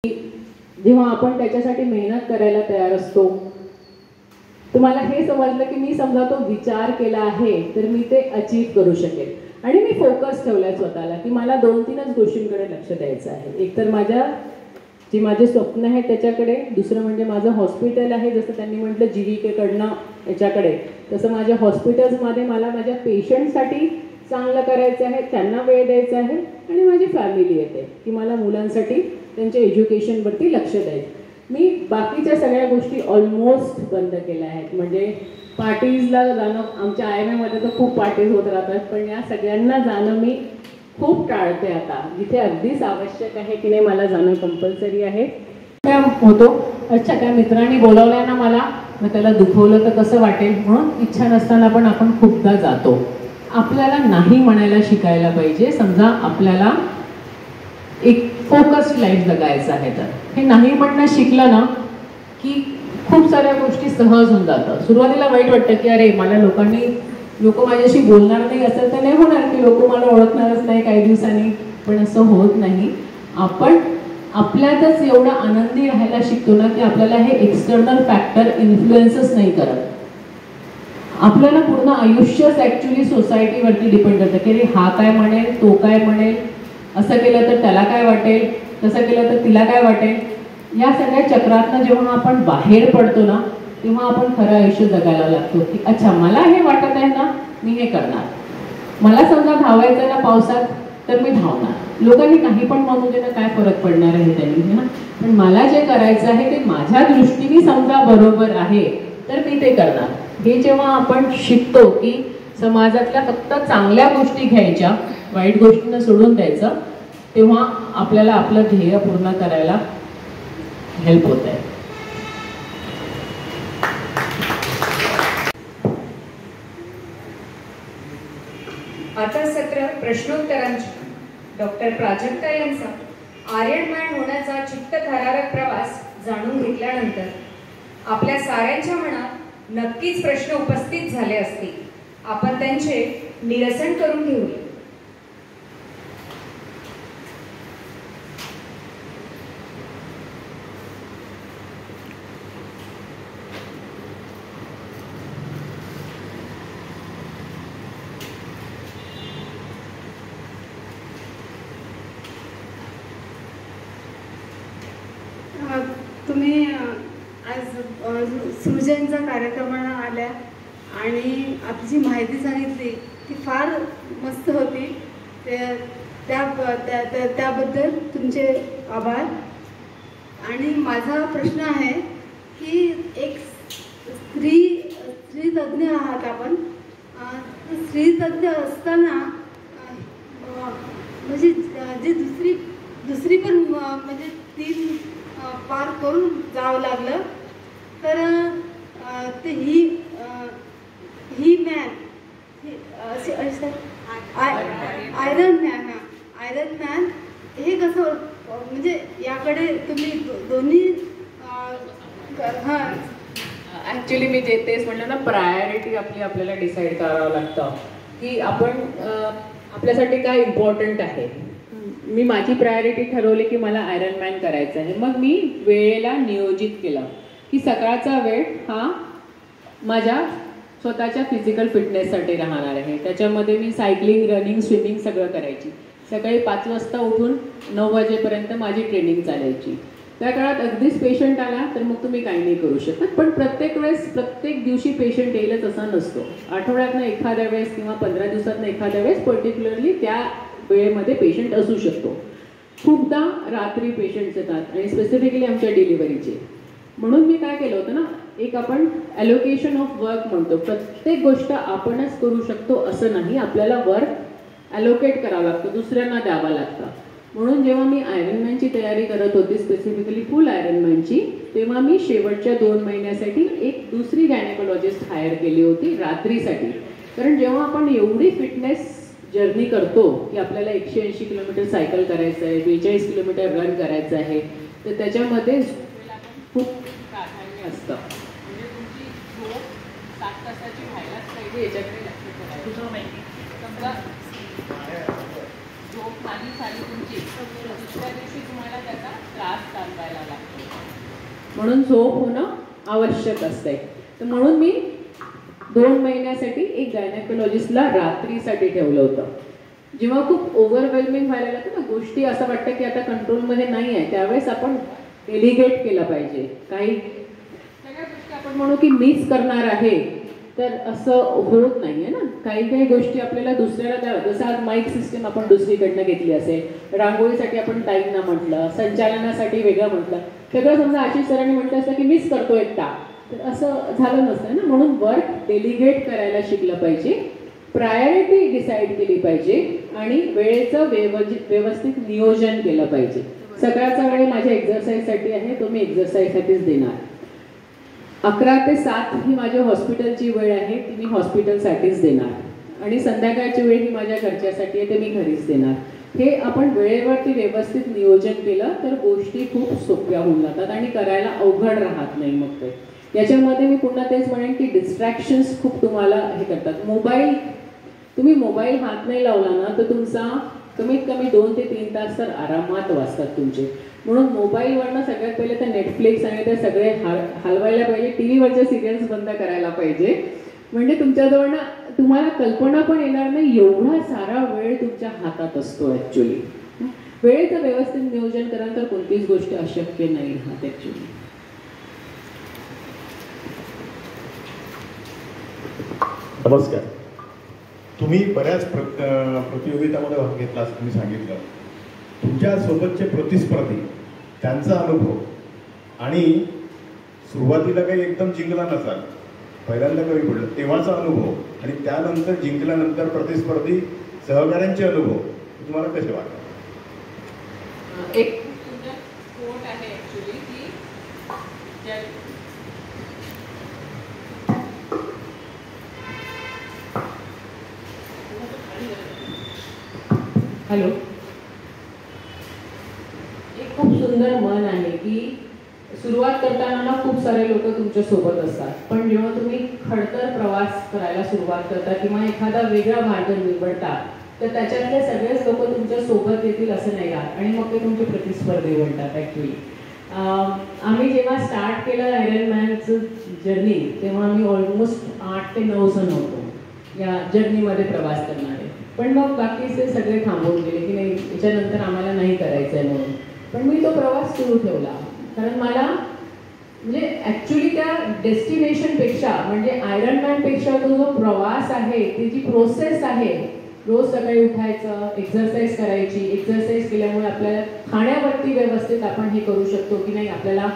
जेव्हा आपण त्याच्यासाठी मेहनत करायला तयार असतो, तुम्हाला हे समजलं की मी समजा तो विचार केला आहे तर मी ते अचीव करू शकेल आणि मी फोकस ठेवलाय स्वतःला की मला 2-3च गोष्टींकडे लक्ष द्यायचं आहे. एक तर माझे स्वप्न आहे त्याच्याकडे, दुसरं म्हणजे माझं हॉस्पिटल आहे, जसं त्यांनी म्हटलं जीविकेकडनं याच्याकडे, तसं माझ्या हॉस्पिटल्समध्ये मला माझ्या पेशंटसाठी चांगलं करायचं आहे, त्यांना वेळ द्यायचा आहे आणि माझी फॅमिली येते की मला मुलांसाठी त्यांच्या एज्युकेशनवरती लक्ष द्यायचं. मी बाकीच्या सगळ्या गोष्टी ऑलमोस्ट बंद केल्या आहेत. म्हणजे पार्टीजला जाणं, आमच्या IIM-मध्ये तर खूप पार्टीज होत राहतात, पण या सगळ्यांना जाणं मी खूप टाळते आता. जिथे अगदीच आवश्यक आहे की नाही मला जाणं कंपल्सरी आहे. काय होतो, अच्छा त्या मित्रांनी बोलावलंय ना मला, मग त्याला दुखवलं तर कसं वाटेल, म्हणून इच्छा नसताना पण आपण खूपदा जातो. आपल्याला नाही म्हणायला शिकायला पाहिजे. समजा आपल्याला एक फोकस्ड लाईफ जगायचं आहे तर हे नाही म्हणणं शिकलं ना की खूप साऱ्या गोष्टी सहज होऊन जातात. सुरुवातीला वाईट वाटतं की अरे मला लोक माझ्याशी बोलणार नाही, असेल तर नाही होणार की लोक मला ओळखणारच नाही काही दिवसांनी, पण असं होत नाही. आपण आपल्यातच एवढा आनंदी राहायला शिकतो ना की आपल्याला हे एक्सटर्नल फॅक्टर इन्फ्लुएन्सच नाही करत. आपल्याला पूर्ण आयुष्यच ॲक्च्युली सोसायटीवरती डिपेंड करतं की अरे हा काय म्हणेल, तो काय म्हणेल, असं केलं तर त्याला काय वाटेल, तसं केलं तर तिला काय वाटेल. या सगळ्या चक्रातनं जेव्हा आपण बाहेर पडतो ना तेव्हा आपण खरं आयुष्य जगायला लागतो की अच्छा मला हे वाटत आहे ना, मी हे करणार. मला समजा धावायचं ना पावसात तर मी धावणार. लोकांनी काही पण म्हणू दे ना, काय फरक पडणार आहे त्यांनी ना, पण मला जे करायचं आहे ते माझ्या दृष्टीने समजा बरोबर आहे तर मी ते करणार. हे जेव्हा आपण शिकतो की समाजातल्या फक्त चांगल्या गोष्टी घ्यायच्या, वाईट गोष्टींना सोडून द्यायचं, तेव्हा आपल्याला आपलं ध्येय पूर्ण करायला हेल्प होत आहे. आता सत्र प्रश्नोत्तरांची. डॉक्टर प्राजक्ता यांचा आर्यनमॅन होण्याचा चित्तथरारक प्रवास जाणून घेतल्यानंतर आपल्या साऱ्यांच्या मनात नक्कीच प्रश्न उपस्थित झाले असतील. आपण त्यांचे निरसन करून घेऊया. तुम्ही आज सृजनचा कार्यक्रमाला आल्या आणि आपली जी माहिती सांगितली ती फार मस्त होती. त्याबद्दल तुमचे आभार. आणि माझा प्रश्न आहे की एक स्त्री तज्ज्ञ आहात आपण. स्त्री तज्ज्ञ असताना म्हणजे जी दुसरी पण म्हणजे 3 पार करून जावं लागलं तर ते ही मॅन आयरन मॅन हे कसं, म्हणजे याकडे तुम्ही दोन्ही ॲक्च्युली मी तेच म्हणलं ना, प्रायोरिटी आपल्याला डिसाईड करावं लागतं की आपण आपल्यासाठी काय इम्पॉर्टंट आहे. मी माझी प्रायोरिटी ठरवली की मला आयरन मॅन करायचं आहे. मग मी वेळेला नियोजित केलं की सकाळचा वेळ हा माझ्या स्वतःच्या फिजिकल फिटनेससाठी राहणार आहे. त्याच्यामध्ये मी सायकलिंग, रनिंग, स्विमिंग सगळं करायची. सकाळी 5 वाजता उठून 9 वाजेपर्यंत माझी ट्रेनिंग चालायची. त्या काळात अगदीच पेशंट आला तर मग तुम्ही काही नाही करू शकत. पण प्रत्येक दिवशी पेशंट येईलच असा नसतो. आठवड्यातनं एखाद्या वेळेस किंवा 15 दिवसातनं एखाद्या वेळेस पर्टिक्युलरली त्या वेळेमध्ये पेशंट असू शकतो. खूपदा रात्री पेशंट्स येतात आणि स्पेसिफिकली आमच्या डिलिव्हरीचे. म्हणून मी काय केलं होतं ना, एक आपण ॲलोकेशन ऑफ वर्क म्हणतो. प्रत्येक गोष्ट आपणच करू शकतो असं नाही, आपल्याला वर्क ॲलोकेट करावं लागतं, दुसऱ्यांना द्यावं लागतं. म्हणून जेव्हा मी आयरनमॅनची तयारी करत होती, स्पेसिफिकली फुल आयरनमॅनची, तेव्हा मी शेवटच्या 2 महिन्यासाठी एक दुसरी गायनेकोलॉजिस्ट हायर केली होती रात्रीसाठी. कारण जेव्हा आपण एवढी फिटनेस जर्नी करतो की आपल्याला 180 किलोमीटर सायकल करायचं आहे, 42 किलोमीटर रन करायचं आहे, तर त्याच्यामध्ये खूप प्राधान्य असतं. म्हणजे तुमची झोप 7 तासाची व्हायलाच पाहिजे, याच्याकडे लक्ष करायचं. समजा झोप माझी झाली तुमची, दुसऱ्या दिवशी तुम्हाला त्याचा त्रास चालवायला लागतो. म्हणून झोप होणं आवश्यक असते. तर म्हणून मी 2 महिन्यासाठी एक गायनेकोलॉजिस्टला रात्रीसाठी ठेवलं होतं. जेव्हा खूप ओव्हरवेल्मिंग व्हायला लागतं ना गोष्टी, असं वाटतं की आता कंट्रोलमध्ये नाही आहे, त्यावेळेस आपण डेलिगेट केलं पाहिजे. काही सगळ्या गोष्टी आपण म्हणू की मीच करणार आहे, तर असं होत नाही आहे ना. काही काही गोष्टी आपल्याला दुसऱ्याला द्याव्या. जसं आज माईक सिस्टम आपण दुसरीकडनं घेतली असेल, रांगोळीसाठी आपण ताईंना म्हटलं, संचालनासाठी वेगळं म्हटलं, सगळं समजा आशिष सरांनी म्हटलं असतं की मीच करतो एकटा, तर असं झालं नसतं ना. म्हणून वर्क डेलिगेट करायला शिकलं पाहिजे, प्रायोरिटी डिसाईड केली पाहिजे आणि वेळेचं व्यवस्थित नियोजन केलं पाहिजे. सकाळचा वेळ माझ्या एक्झरसाईजसाठी आहे, तो मी एक्झरसाईजसाठीच देणार. 11 ते 7 ही माझ्या हॉस्पिटलची वेळ आहे, ती मी हॉस्पिटलसाठीच देणार. आणि संध्याकाळची वेळ ही माझ्या घरच्यासाठी आहे, ते मी घरीच देणार. हे आपण वेळेवरती व्यवस्थित नियोजन केलं तर गोष्टी खूप सोप्या होऊन जातात आणि करायला अवघड राहत नाही. मग ते याच्यामध्ये मी पुन्हा तेच म्हणेन की डिस्ट्रॅक्शन्स खूप तुम्हाला हे करतात. तुम्ही मोबाईल हात नाही लावला ना तर तुमचा कमीत कमी 2 ते 3 तास तर आरामात वाचतात तुमचे. म्हणून मोबाईलवरनं सगळ्यात पहिले तर नेटफ्लिक्स आणि ते सगळे हलवायला पाहिजे. टी व्हीवरच्या सिरियल्स बंद करायला पाहिजे. म्हणजे तुमच्याजवळनं तुम्हाला कल्पना पण येणार नाही एवढा सारा वेळ तुमच्या हातात असतो. ॲक्च्युली वेळेचं व्यवस्थित नियोजन करा तर कोणतीच गोष्ट अशक्य नाही राहत ॲक्च्युली. नमस्कार. तुम्ही बऱ्याच प्रतियोगितामध्ये भाग घेतला असं तुम्ही सांगितलं. तुमच्यासोबतचे प्रतिस्पर्धी त्यांचा अनुभव आणि सुरुवातीला काही एकदम जिंकला नसाल, पहिल्यांदा कमी पडलं तेव्हाचा अनुभव आणि त्यानंतर जिंकल्यानंतर प्रतिस्पर्धी सहकाऱ्यांचे अनुभव तुम्हाला कसे वाटतात? एक तुमचा कोट आहे ॲक्च्युली की हॅलो, एक खूप सुंदर मन आहे की सुरुवात करताना ना खूप सारे लोक तुमच्या सोबत असतात, पण जेव्हा तुम्ही खडतर प्रवास करायला सुरुवात करता किंवा एखादा वेगळा मार्ग निवडता तर त्याच्यातले सगळेच लोक तुमच्या सोबत येतील असं नाही राहत आणि मग ते तुमचे प्रतिस्पर्धी बनतात. ॲक्च्युली आम्ही जेव्हा स्टार्ट केलं आयरनमॅनचं जर्नी तेव्हा आम्ही ऑलमोस्ट 8 ते 9 जण होतो या जर्नीमध्ये प्रवास करणारे. पण मग बाकीचे सगळे थांबवून गेले की नाही याच्यानंतर आम्हाला नाही करायचं आहे म्हणून. पण मी तो प्रवास सुरू ठेवला कारण मला म्हणजे ॲक्च्युली त्या डेस्टिनेशनपेक्षा म्हणजे आयरनमॅनपेक्षा तो जो प्रवास आहे, ती जी प्रोसेस आहे, रोज सकाळी उठायचं, एक्झरसाईज करायची, एक्झरसाईज केल्यामुळे आपल्याला खाण्यावरती व्यवस्थित आपण हे करू शकतो की नाही, आपल्याला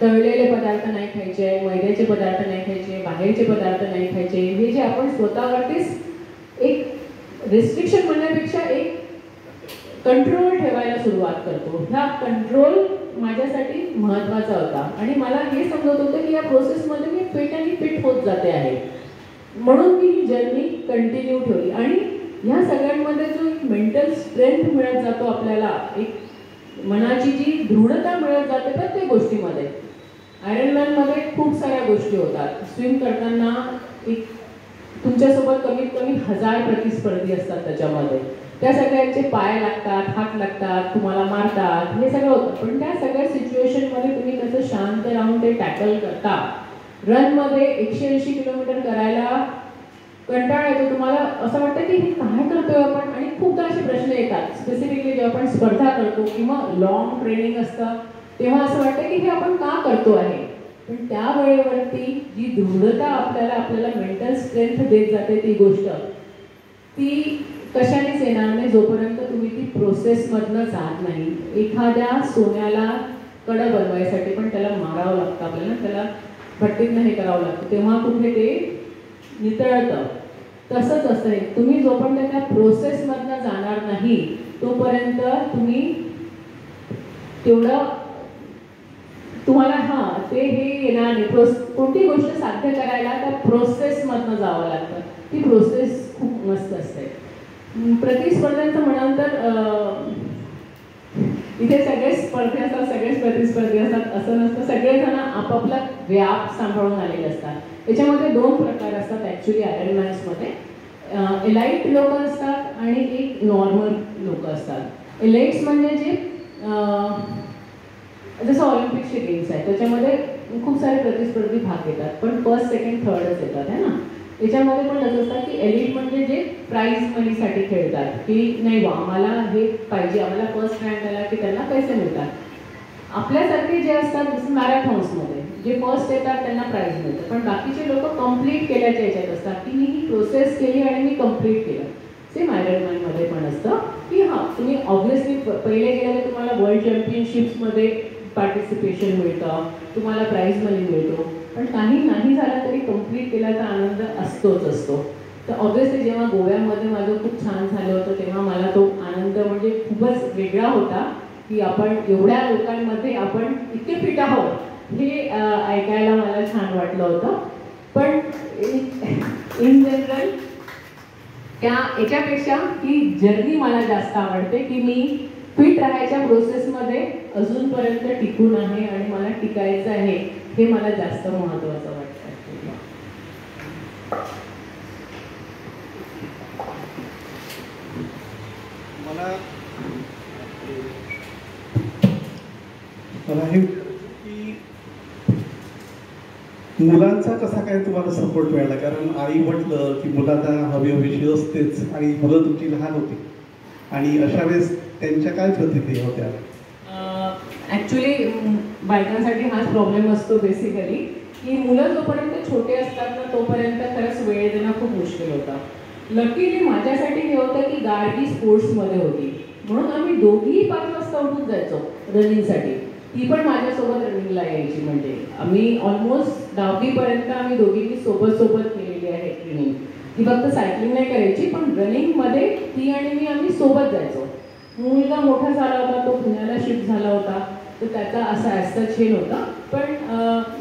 तळलेले पदार्थ नाही खायचे, मैद्याचे पदार्थ नाही खायचे, बाहेरचे पदार्थ नाही खायचे, हे जे आपण स्वतःवरतीच एक रिस्ट्रिक्शन म्हणण्यापेक्षा एक कंट्रोल ठेवायला सुरुवात करतो. हा कंट्रोल माझ्यासाठी महत्त्वाचा होता आणि मला हे समजत होतं की या प्रोसेसमध्ये मी फिट आणि फिट होत जाते आहे. म्हणून मी ही जर्नी कंटिन्यू ठेवली आणि ह्या सगळ्यांमध्ये जो एक मेंटल स्ट्रेंथ मिळत जातो आपल्याला, एक मनाची जी दृढता मिळत जाते प्रत्येक गोष्टीमध्ये. आयरनमॅनमध्ये खूप साऱ्या गोष्टी होतात. स्विम करताना एक तुमच्यासोबत कमीत कमी 1000 प्रतिस्पर्धी असतात त्याच्यामध्ये. त्या सगळ्यांचे पाय लागतात, हात लागतात, तुम्हाला मारतात, हे सगळं होतं. पण त्या सगळ्या सिच्युएशनमध्ये तुम्ही कसं शांत राहून ते टॅकल करता. रनमध्ये 180 किलोमीटर करायला कंटाळा येतो, तुम्हाला असं वाटतं की हे काय करतोय आपण, आणि खूपदा असे प्रश्न येतात. स्पेसिफिकली जेव्हा आपण स्पर्धा करतो किंवा लॉंग ट्रेनिंग असतं तेव्हा असं वाटतं की हे आपण का करतो आहे. पण त्या वेळेवरती जी दृढता आपल्याला मेंटल स्ट्रेंथ देत जाते ती गोष्ट, ती कशानेच येणार नाही जोपर्यंत तुम्ही ती प्रोसेसमधनं जात नाही. एखाद्या सोन्याला कडं बनवायसाठी पण त्याला मारावं लागतं आपल्याला, त्याला भट्टीतनं हे करावं लागतं, तेव्हा कुठे ते नितळतं. तसंच असतं आहे, तुम्ही जोपर्यंत त्या प्रोसेसमधनं जाणार नाही तोपर्यंत तुम्ही तेवढं तुम्हाला ते हे येणार नाही. कोणती गोष्ट साध्य करायला त्या प्रोसेसमधनं जावं लागतं. ती प्रोसेस खूप मस्त असते. प्रतिस्पर्ध्यांचं म्हणाल तर इथे सगळेच स्पर्धे असतात, सगळेच प्रतिस्पर्धी असतात असं नसतं. सगळेजण आपापला व्याप सांभाळून आलेले असतात. याच्यामध्ये 2 प्रकार असतात ॲक्च्युली आयरनमॅन्समध्ये. एलाइट लोक असतात आणि एक नॉर्मल लोक असतात. एलाइट्स म्हणजे जे जसं ऑलिम्पिकचे गेम्स आहेत त्याच्यामध्ये खूप सारे प्रतिस्पर्धी भाग घेतात, पण फर्स्ट सेकंड थर्डच येतात है ना. याच्यामध्ये पण असं असतं की एलिट म्हणजे जे प्राईज मनीसाठी खेळतात, की नाही बा आम्हाला हे पाहिजे, आम्हाला फर्स्ट रँक आला की त्यांना पैसे मिळतात. आपल्यासारखे जे असतात जसं मॅरेथॉन्समध्ये जे फर्स्ट येतात त्यांना प्राईज मिळतं, पण बाकीचे लोक कम्प्लीट केल्याच्या याच्यात असतात की मी ही प्रोसेस केली आणि मी कम्प्लीट केलं. सेम आयरनमॅनमध्ये पण असतं की हां तुम्ही ऑब्व्हियसली पहिले गेले तर तुम्हाला वर्ल्ड चॅम्पियनशिप्समध्ये पार्टिसिपेशन मिळतं, तुम्हाला प्राईज मनी मिळतो, पण काही नाही झालं तरी कम्प्लीट केल्याचा आनंद असतोच असतो. तर ऑब्व्हियसली जेव्हा गोव्यामध्ये माझं खूप छान झालं होतं तेव्हा मला तो आनंद म्हणजे खूपच वेगळा होता की आपण एवढ्या लोकांमध्ये आपण इतके फिट आहोत हे ऐकायला मला छान वाटलं होतं. पण इन जनरल त्या याच्यापेक्षा ही जर्नी मला जास्त आवडते की मी फिट राहायच्या प्रोसेसमध्ये अजूनपर्यंत टिकून आहे आणि मला टिकायचं आहे हे मला जास्त महत्त्वाचं वाटतं. मला हे की मुलांचा कसा काय तुम्हाला सपोर्ट मिळाला, कारण आई म्हटलं की मुलांना हवी असतेच आणि मुलं तुमची लहान होती आणि अशा वेळेस त्यांच्या काय प्रतिक्रिया होत्या? ॲक्च्युली बायकांसाठी हाच प्रॉब्लेम असतो बेसिकली की मुलं जोपर्यंत छोटे असतात ना तोपर्यंत खरंच वेळ देणं खूप मुश्किल होतं. लकीली माझ्यासाठी हे होतं की गार्गी स्पोर्ट्समध्ये होती म्हणून आम्ही दोघीही 5 वाजता उठून जायचो रनिंगसाठी. ती पण माझ्यासोबत रनिंगला यायची, म्हणजे आम्ही ऑलमोस्ट 10वीपर्यंत आम्ही दोघींनी सोबत केलेली आहे ट्रेनिंग. ती फक्त सायकलिंग नाही करायची पण रनिंगमध्ये ती आणि मी आम्ही सोबत जायचो. मुलगा मोठा झाला होता, तो पुण्याला शिफ्ट झाला होता, तर त्याचा असा चेन होता. पण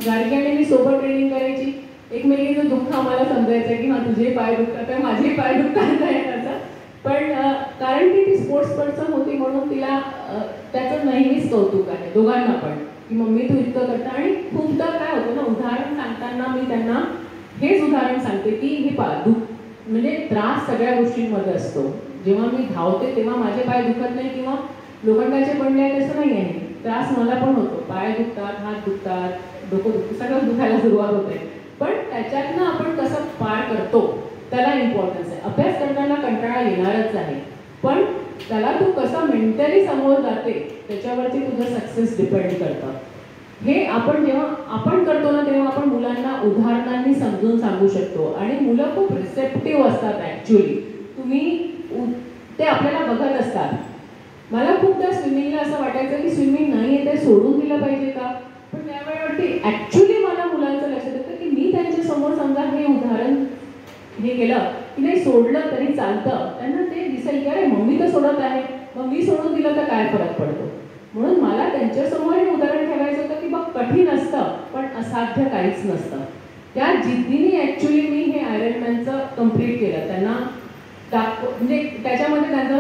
गार्गी आणि मी सोबत ट्रेनिंग करायची. एकमेकीचं दुःख आम्हाला समजायचं की हां तुझे पाय दुखतात आहे, माझे पाय दुखतात आहे त्याचं. पण कारण की ती स्पोर्ट्स पर्सन होती म्हणून तिला त्याचं नेहमीच कौतुक आहे दोघांना पण की मम्मी तू इतकं करता. आणि खूपदा काय होतं ना, उदाहरण सांगताना मी त्यांना हेच उदाहरण सांगते की हे म्हणजे त्रास सगळ्या गोष्टींमध्ये असतो. जेव्हा मी धावते तेव्हा माझे पाय दुखत नाही किंवा लोखंडाचे पडले आहेत असं नाही आहे. त्रास मला पण होतो, पाय दुखतात, हात दुखतात, डोकं दुखतं, सगळं दुखायला सुरुवात होते. पण त्याच्यातनं आपण कसं पार करतो त्याला इम्पॉर्टन्स आहे. अभ्यास करताना कंटाळा येणारच आहे, पण त्याला तू कसं मेंटली समोर जाते त्याच्यावरती तुझं सक्सेस डिपेंड करतं. हे आपण जेव्हा आपण करतो ना तेव्हा आपण मुलांना उदाहरणांनी समजून सांगू शकतो आणि मुलं खूप रिसेप्टिव्ह असतात. ॲक्च्युली ते आपल्याला बघत असतात. मला खूपदा स्विमिंगला असं वाटायचं की स्विमिंग नाही आहे ते सोडून दिलं पाहिजे का, पण त्यावेळेवरती ॲक्च्युली मला मुलांचं लक्षात येतं की मी त्यांच्यासमोर समजा हे उदाहरण हे केलं की नाही सोडलं तरी चालतं, त्यांना ते दिसेल की अरे मम्मी तर सोडत आहे, मग मी सोडून दिलं तर काय फरक पडतो. म्हणून मला त्यांच्यासमोर हे उदाहरण ठेवायचं होतं की बघ कठीण असतं पण असाध्य काहीच नसतं. त्या जिद्दीने ॲक्च्युली मी हे आयरनमॅनचं कम्प्लीट केलं. त्यांना म्हणजे त्याच्यामध्ये त्यांना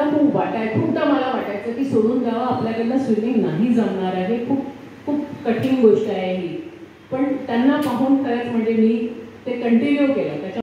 खूपदा मला वाटायचं की सोडून द्यावं, आपल्याकडनं स्विमिंग नाही जमणार आहे, खूप कठीण गोष्ट आहे ही. पण त्यांना पाहून खरंच म्हणजे मी ते कंटिन्यू केलं.